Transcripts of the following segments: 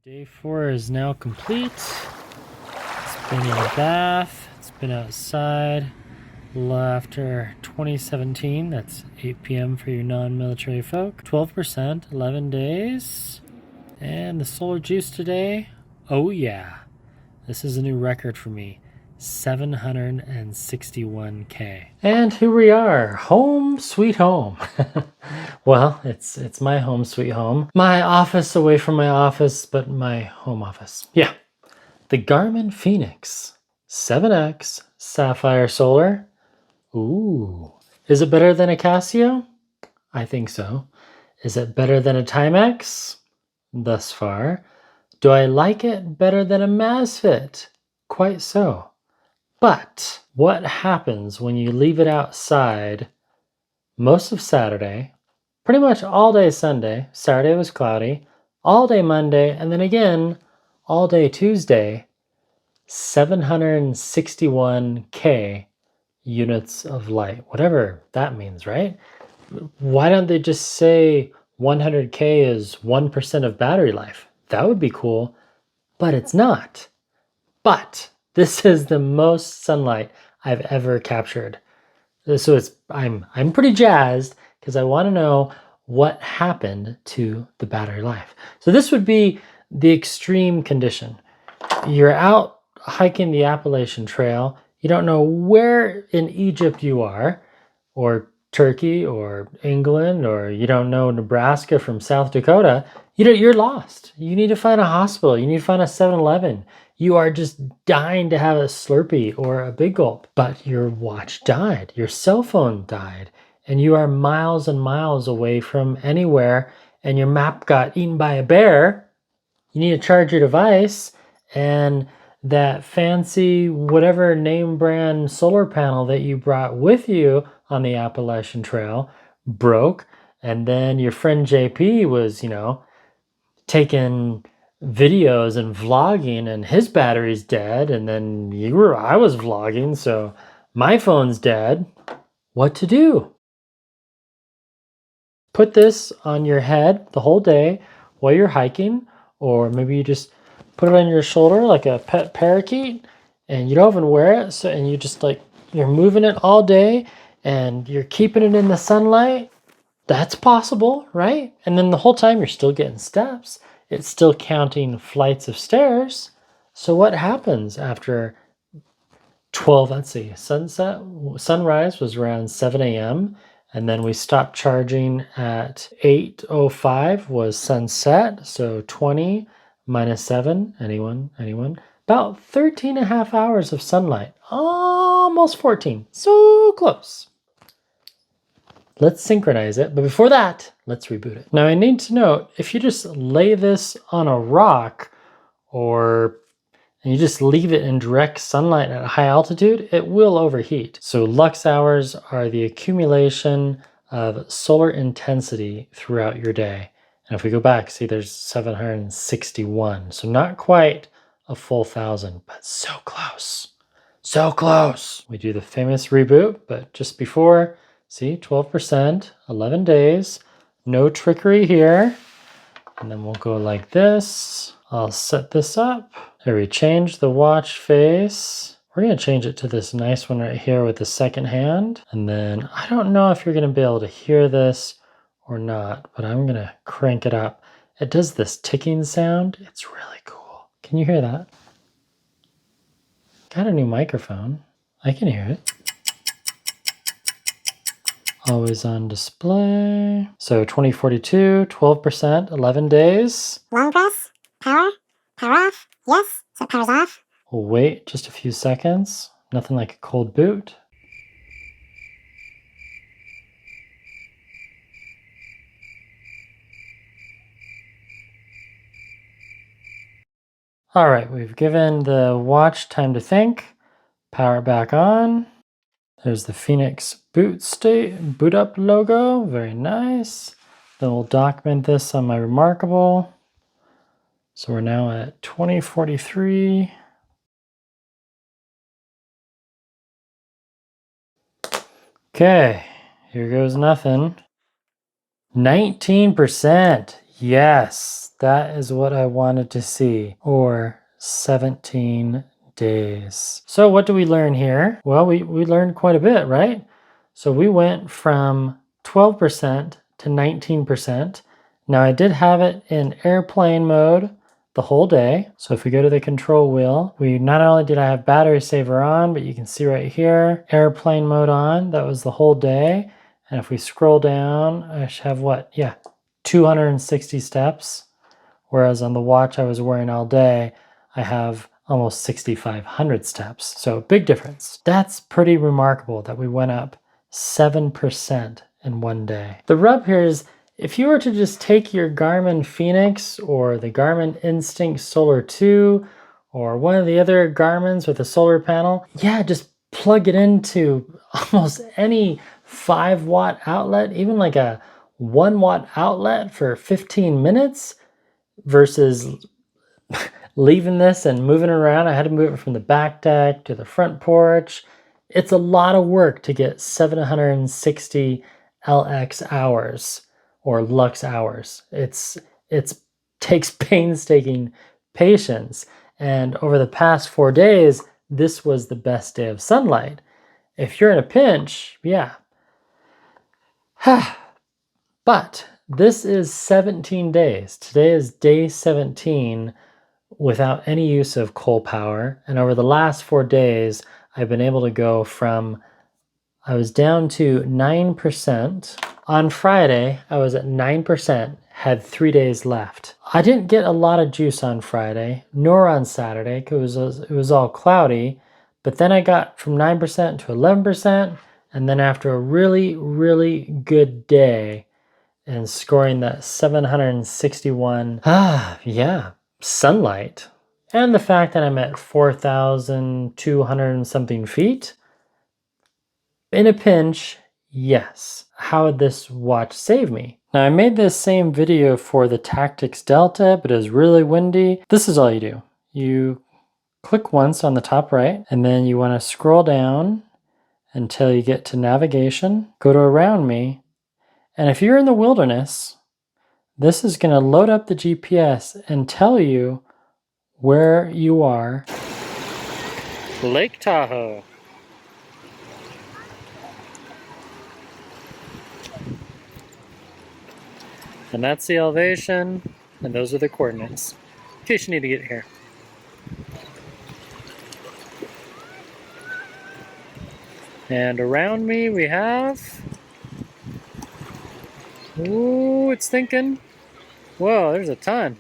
Day 4 is now complete. It's been in a bath, it's been outside after 2017, that's 8 p.m. for you non-military folk. 12%, 11 days. And the solar juice today, oh yeah, this is a new record for me. 761K. And here we are, home sweet home. Well, it's my home sweet home. My office away from my office, but my home office. Yeah. The Garmin Fēnix 7X Sapphire Solar. Ooh. Is it better than a Casio? I think so. Is it better than a Timex? Thus far. Do I like it better than a Masfit? Quite so. But what happens when you leave it outside most of Saturday, pretty much all day Sunday, Saturday was cloudy, all day Monday, and then again all day Tuesday, 761K units of light, whatever that means, right? Why don't they just say 100K is 1% of battery life? That would be cool, but it's not. But this is the most sunlight I've ever captured. So I'm pretty jazzed because I want to know what happened to the battery life. So this would be the extreme condition. You're out hiking the Appalachian Trail. You don't know where in Egypt you are, or Turkey, or England, or you don't know Nebraska from South Dakota. You're lost. You need to find a hospital. You need to find a 7-Eleven. You are just dying to have a Slurpee or a Big Gulp, but your watch died, your cell phone died, and you are miles and miles away from anywhere, and your map got eaten by a bear. You need to charge your device, and that fancy whatever name brand solar panel that you brought with you on the Appalachian Trail broke, and then your friend JP was, taking videos and vlogging, and his battery's dead, and then I was vlogging, so my phone's dead. What to do? Put this on your head the whole day while you're hiking, or maybe you just put it on your shoulder like a pet parakeet, and you don't even wear it, so and you just you're moving it all day and you're keeping it in the sunlight. That's possible, right? And then the whole time you're still getting steps. It's still counting flights of stairs. So what happens after 12, let's see, sunrise was around 7 a.m. And then we stopped charging at 8:05 was sunset. So 20 minus 7, anyone? About 13 and a half hours of sunlight. Almost 14, so close. Let's synchronize it, but before that, let's reboot it. Now I need to note, if you just lay this on a rock and you just leave it in direct sunlight at a high altitude, it will overheat. So lux hours are the accumulation of solar intensity throughout your day. And if we go back, see there's 761. So not quite a full 1,000, but so close. So close. We do the famous reboot, but just before, see, 12%, 11 days, no trickery here. And then we'll go like this. I'll set this up. Here we change the watch face. We're gonna change it to this nice one right here with the second hand. And then I don't know if you're gonna be able to hear this or not, but I'm gonna crank it up. It does this ticking sound. It's really cool. Can you hear that? Got a new microphone. I can hear it. Always on display. So 2042, 12%, 11 days. Long press, power off, yes, so power's off. We'll wait just a few seconds. Nothing like a cold boot. All right, we've given the watch time to think. Power back on. There's the Fēnix boot up logo, very nice. Then we'll document this on my Remarkable. So we're now at 2043. Okay, here goes nothing. 19%. Yes, that is what I wanted to see. Or 17 days. So what do we learn here? Well, we learned quite a bit, right? So we went from 12% to 19%. Now I did have it in airplane mode the whole day. So if we go to the control wheel, we not only did I have battery saver on, but you can see right here, airplane mode on. That was the whole day. And if we scroll down, I should have what? Yeah, 260 steps. Whereas on the watch I was wearing all day, I have almost 6,500 steps. So big difference. That's pretty remarkable that we went up 7% in one day. The rub here is if you were to just take your Garmin Fēnix or the Garmin Instinct Solar 2 or one of the other Garmins with a solar panel, yeah, just plug it into almost any 5-watt outlet, even like a 1-watt outlet for 15 minutes versus leaving this and moving it around. I had to move it from the back deck to the front porch. It's a lot of work to get 760 LX hours or lux hours. It's takes painstaking patience. And over the past 4 days, this was the best day of sunlight. If you're in a pinch, yeah. But this is 17 days. Today is day 17 without any use of coal power. And over the last 4 days, I've been able to go from, I was down to 9%. On Friday, I was at 9%, had 3 days left. I didn't get a lot of juice on Friday, nor on Saturday, because it was all cloudy. But then I got from 9% to 11%. And then after a really, really good day and scoring that 761, sunlight. And the fact that I'm at 4,200 something feet. In a pinch, yes. How would this watch save me? Now I made this same video for the Tactics Delta, but it was really windy. This is all you do. You click once on the top right, and then you want to scroll down until you get to navigation. Go to around me. And if you're in the wilderness, this is going to load up the GPS and tell you where you are. Lake Tahoe. And that's the elevation, and those are the coordinates, in case you need to get here. And around me we have, ooh, it's thinking. Whoa, there's a ton.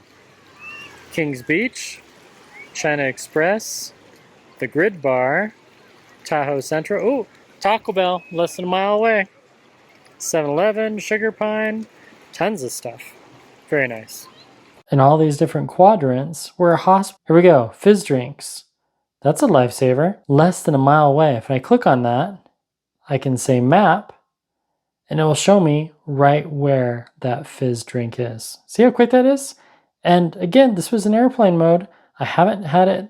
Kings Beach, China Express, the Grid Bar, Tahoe Central. Ooh, Taco Bell, less than a mile away. 7-Eleven, Sugar Pine, tons of stuff. Very nice. And all these different quadrants were a hospital. Here we go, fizz drinks. That's a lifesaver. Less than a mile away. If I click on that, I can say map, and it will show me right where that fizz drink is. See how quick that is? And again, this was in airplane mode. I haven't had it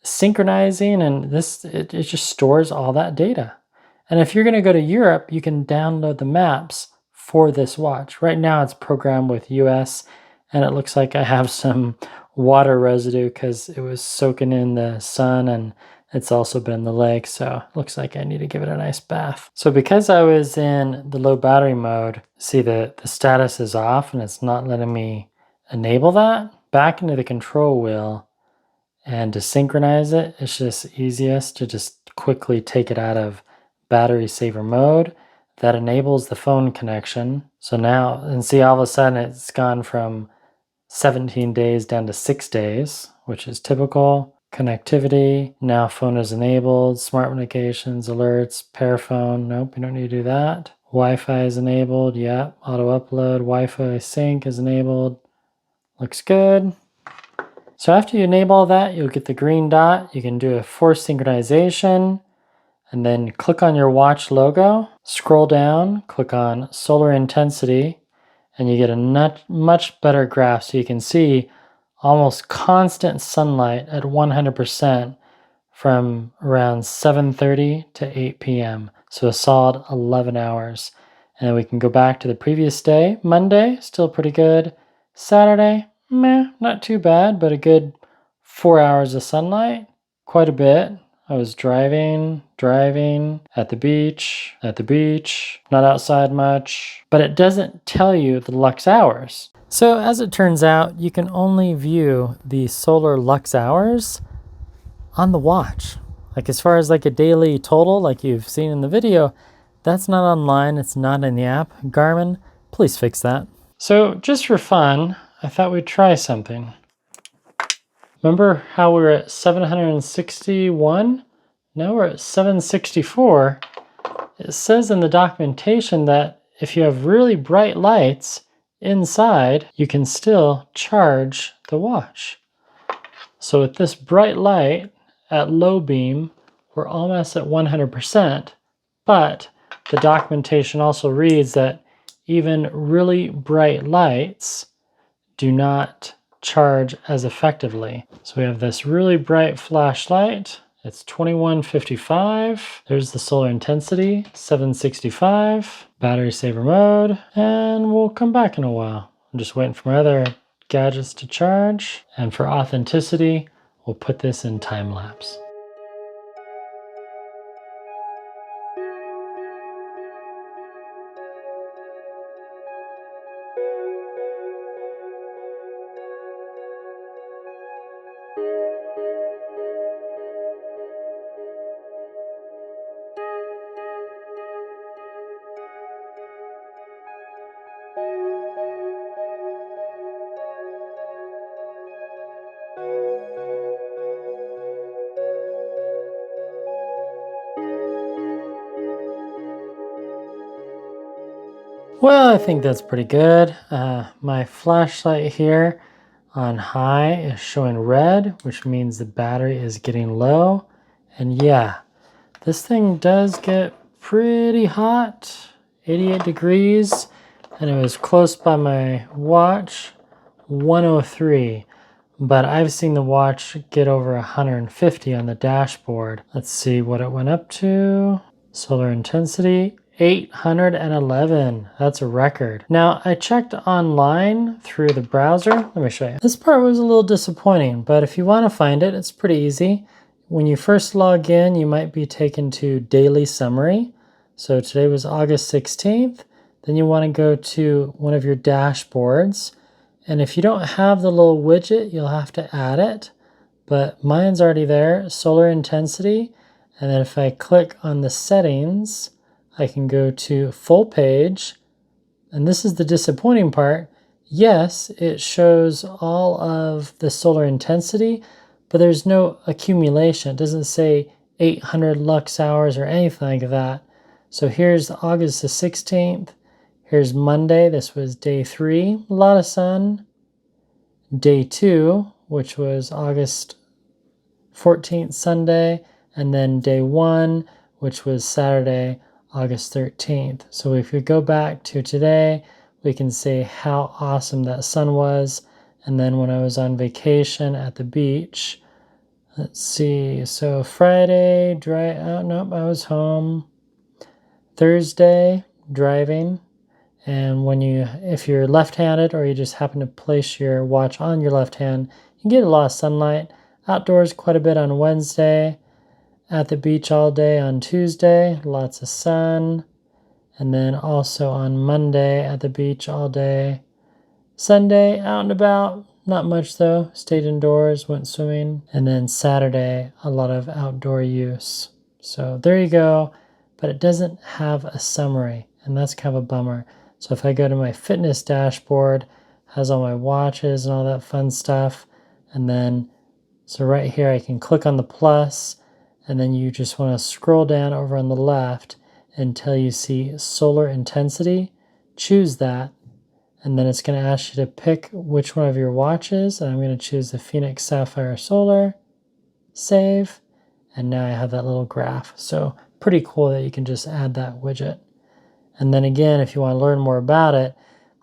synchronizing, and it just stores all that data. And if you're going to go to Europe, you can download the maps for this watch. Right now it's programmed with US, and it looks like I have some water residue because it was soaking in the sun, and it's also been in the lake, so it looks like I need to give it a nice bath. So because I was in the low battery mode, see the status is off and it's not letting me enable that. Back into the control wheel, and to synchronize it, it's just easiest to just quickly take it out of battery saver mode. That enables the phone connection. So now, and see all of a sudden it's gone from 17 days down to 6 days, which is typical. Connectivity, now phone is enabled. Smart notifications, alerts, pair phone, nope, you don't need to do that. Wi-Fi is enabled, yep. Auto upload, Wi-Fi sync is enabled. Looks good. So after you enable all that, you'll get the green dot. You can do a force synchronization, and then click on your watch logo, scroll down, click on solar intensity, and you get a much better graph, so you can see almost constant sunlight at 100% from around 7:30 to 8 p.m. So a solid 11 hours. And we can go back to the previous day, Monday, still pretty good. Saturday, meh, not too bad, but a good 4 hours of sunlight, quite a bit. I was driving at the beach, not outside much, but it doesn't tell you the lux hours. So as it turns out, you can only view the solar lux hours on the watch. Like as far as like a daily total, like you've seen in the video, that's not online, it's not in the app. Garmin, please fix that. So just for fun, I thought we'd try something. Remember how we were at 761? Now we're at 764. It says in the documentation that if you have really bright lights inside, you can still charge the watch. So with this bright light at low beam, we're almost at 100%, but the documentation also reads that even really bright lights do not charge as effectively. So we have this really bright flashlight. It's 2155. There's the solar intensity, 765. Battery saver mode. And we'll come back in a while. I'm just waiting for my other gadgets to charge. And for authenticity, we'll put this in time lapse. Well, I think that's pretty good. My flashlight here on high is showing red, which means the battery is getting low. And yeah, this thing does get pretty hot, 88 degrees, and it was close by my watch, 103. But I've seen the watch get over 150 on the dashboard. Let's see what it went up to. Solar intensity, 811. That's a record. Now, I checked online through the browser. Let me show you. This part was a little disappointing, but if you want to find it, it's pretty easy. When you first log in, you might be taken to Daily Summary. So today was August 16th. Then you want to go to one of your dashboards. And if you don't have the little widget, you'll have to add it. But mine's already there, solar intensity. And then if I click on the settings, I can go to full page. And this is the disappointing part. Yes, it shows all of the solar intensity, but there's no accumulation. It doesn't say 800 lux hours or anything like that. So here's August the 16th. Here's Monday. This was day 3. A lot of sun. Day 2, which was August 14th, Sunday. And then day 1, which was Saturday, August 13th. So if we go back to today, we can see how awesome that sun was. And then when I was on vacation at the beach, let's see, so Friday, nope, I was home. Thursday, driving. And if you're left-handed or you just happen to place your watch on your left hand, you can get a lot of sunlight. Outdoors quite a bit on Wednesday. At the beach all day on Tuesday, lots of sun. And then also on Monday at the beach all day. Sunday, out and about, not much though. Stayed indoors, went swimming. And then Saturday, a lot of outdoor use. So there you go. But it doesn't have a summary, and that's kind of a bummer. So if I go to my fitness dashboard, has all my watches and all that fun stuff. And then, so right here, I can click on the plus, and then you just want to scroll down over on the left until you see solar intensity. Choose that, and then it's going to ask you to pick which one of your watches, and I'm going to choose the Fenix Sapphire Solar. Save, and now I have that little graph. So pretty cool that you can just add that widget. And then again, if you want to learn more about it,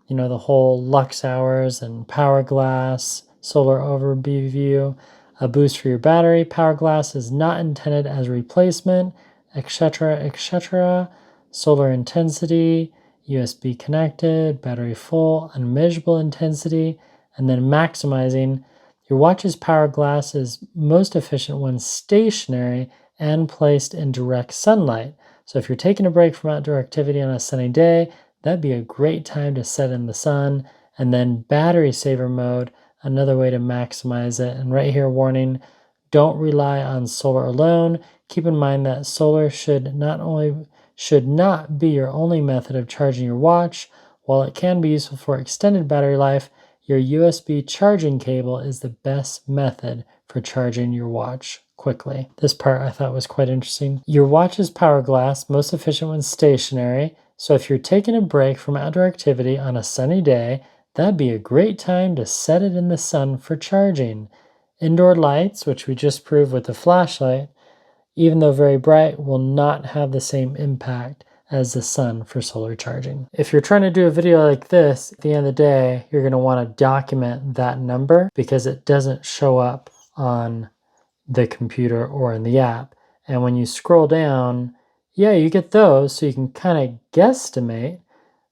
you know, the whole lux hours and power glass, solar overview, a boost for your battery, power glass is not intended as a replacement, etc., etc. Solar intensity USB connected, battery full, unmeasurable intensity, and then maximizing. Your watch's power glass is most efficient when stationary and placed in direct sunlight. So if you're taking a break from outdoor activity on a sunny day, that'd be a great time to set in the sun. And then battery saver mode, another way to maximize it. And right here, warning, don't rely on solar alone. Keep in mind that solar should not be your only method of charging your watch. While it can be useful for extended battery life, your USB charging cable is the best method for charging your watch quickly. This part I thought was quite interesting. Your watch's power glass, most efficient when stationary. So if you're taking a break from outdoor activity on a sunny day, that'd be a great time to set it in the sun for charging. Indoor lights, which we just proved with the flashlight, even though very bright, will not have the same impact as the sun for solar charging. If you're trying to do a video like this, at the end of the day, you're going to want to document that number because it doesn't show up on the computer or in the app. And when you scroll down, yeah, you get those, so you can kind of guesstimate.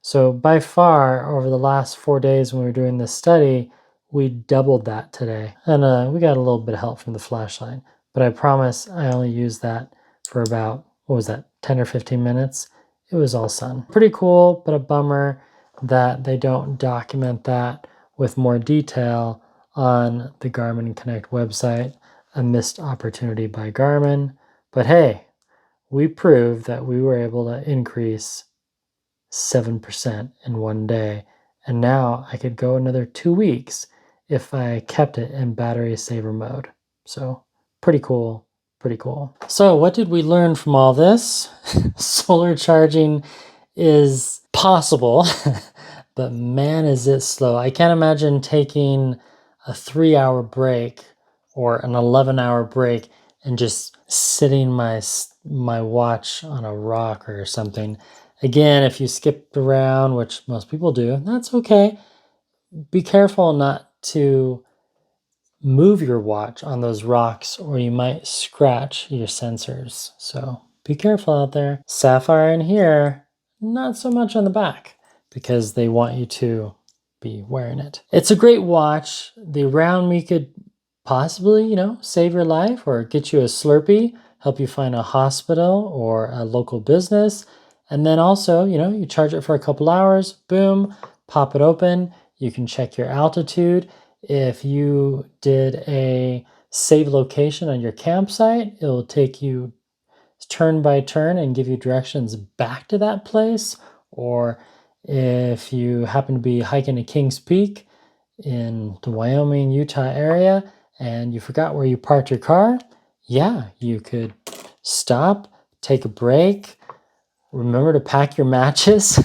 So by far, over the last 4 days when we were doing this study, we doubled that today. And we got a little bit of help from the flashlight. But I promise I only used that for about, 10 or 15 minutes? It was all sun. Pretty cool, but a bummer that they don't document that with more detail on the Garmin Connect website. A missed opportunity by Garmin. But hey, we proved that we were able to increase 7% in one day. And now I could go another 2 weeks if I kept it in battery saver mode. So pretty cool, pretty cool. So what did we learn from all this? Solar charging is possible, but man, is it slow. I can't imagine taking a 3-hour break or an 11-hour break and just sitting my watch on a rock or something. Again, if you skipped around, which most people do, that's okay. Be careful not to move your watch on those rocks or you might scratch your sensors. So be careful out there. Sapphire in here, not so much on the back because they want you to be wearing it. It's a great watch. The Around Me could possibly, save your life or get you a Slurpee, help you find a hospital or a local business. And then also, you charge it for a couple hours, boom, pop it open. You can check your altitude. If you did a save location on your campsite, it will take you turn by turn and give you directions back to that place. Or if you happen to be hiking to Kings Peak in the Wyoming, Utah area, and you forgot where you parked your car, yeah, you could stop, take a break, remember to pack your matches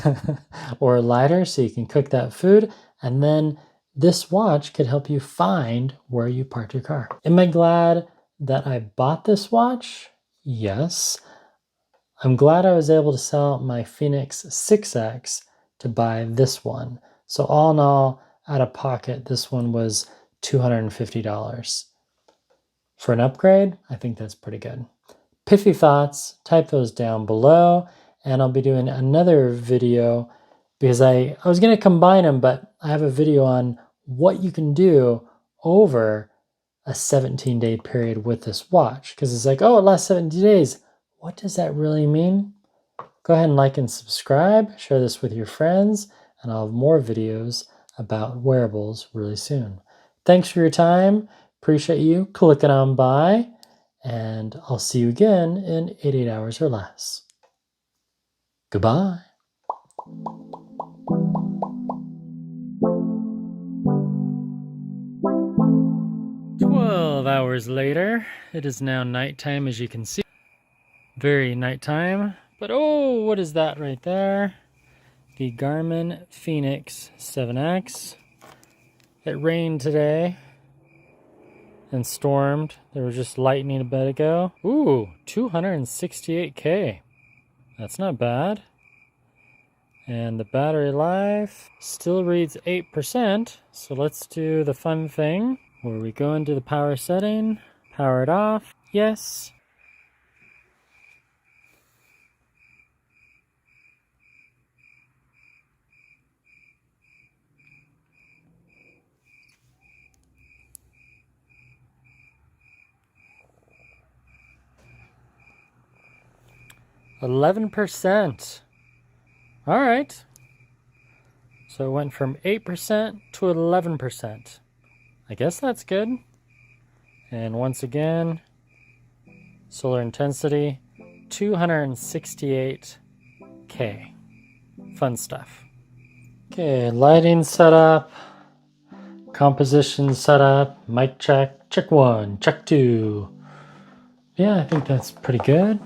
or a lighter so you can cook that food, and then this watch could help you find where you parked your car. Am I glad that I bought this watch? Yes. I'm glad I was able to sell my Fēnix 6X to buy this one. So all in all, out of pocket, this one was $250. For an upgrade, I think that's pretty good. Pithy thoughts, type those down below, and I'll be doing another video because I was going to combine them, but I have a video on what you can do over a 17-day period with this watch. Because it's like, oh, it lasts 17 days. What does that really mean? Go ahead and like and subscribe, share this with your friends, and I'll have more videos about wearables really soon. Thanks for your time. Appreciate you clicking on by, and I'll see you again in 88 hours or less. Goodbye. 12 hours later, it is now nighttime, as you can see. Very nighttime. But oh, what is that right there? The Garmin Fēnix 7X. It rained today and stormed. There was just lightning a bit ago. Ooh, 268K. That's not bad. And the battery life still reads 8%. So let's do the fun thing where we go into the power setting, power it off. Yes. 11%. All right. So it went from 8% to 11%. I guess that's good. And once again, solar intensity, 268K. Fun stuff. Okay, lighting setup, composition setup, mic check, check 1, check 2. Yeah, I think that's pretty good.